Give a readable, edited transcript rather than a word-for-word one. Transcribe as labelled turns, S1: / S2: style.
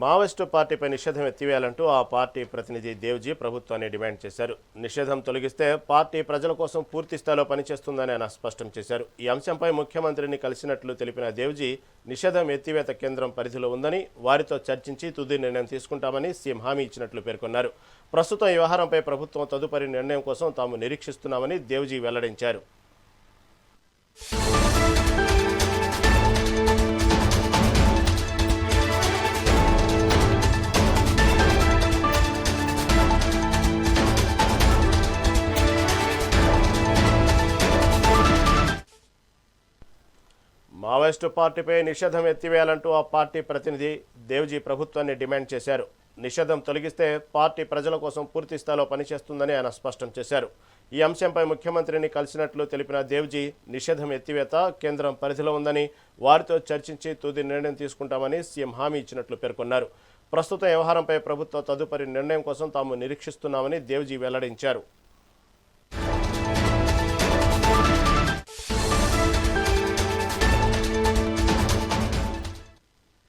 S1: Maoist పార్టీపై నిషేధం ఎత్తివేయాలంటూ ఆ పార్టీ ప్రతినిధి దేవ్జీ ప్రభుత్వాన్ని డిమాండ్ చేశారు. నిషేధం తొలగిస్తే పార్టీ ప్రజల కోసం పూర్తి స్థాయిలో పనిచేస్తుందని ఆయన స్పష్టం చేశారు. ఈ అంశంపై ముఖ్యమంత్రిని కలిసినట్లు తెలిపిన దేవ్జీ నిషేధం ఎత్తివేత కేంద్రం పరిధిలో ఉందని, వారితో చర్చించి తుది నిర్ణయం తీసుకుంటామని సీఎం హామీ ఇచ్చినట్లు పేర్కొన్నారు. ప్రస్తుతం ఈ వ్యవహారంపై ప్రభుత్వం తదుపరి నిర్ణయం కోసం తాము నిరీక్షిస్తున్నామని దేవ్జీ వెల్లడించారు. మావోయిస్టు పార్టీపై నిషేధం ఎత్తివేయాలంటూ ఆ పార్టీ ప్రతినిధి దేవ్జీ ప్రభుత్వాన్ని డిమాండ్ చేశారు. నిషేధం తొలగిస్తే పార్టీ ప్రజల కోసం పూర్తి స్థాయిలో పనిచేస్తుందని ఆయన స్పష్టం చేశారు. ఈ అంశంపై ముఖ్యమంత్రిని కలిసినట్లు తెలిపిన దేవ్జీ నిషేధం ఎత్తివేత కేంద్రం పరిధిలో ఉందని, వారితో చర్చించి తుది నిర్ణయం తీసుకుంటామని సీఎం హామీ ఇచ్చినట్లు పేర్కొన్నారు. ప్రస్తుతం వ్యవహారంపై ప్రభుత్వ తదుపరి నిర్ణయం కోసం తాము నిరీక్షిస్తున్నామని దేవ్జీ వెల్లడించారు.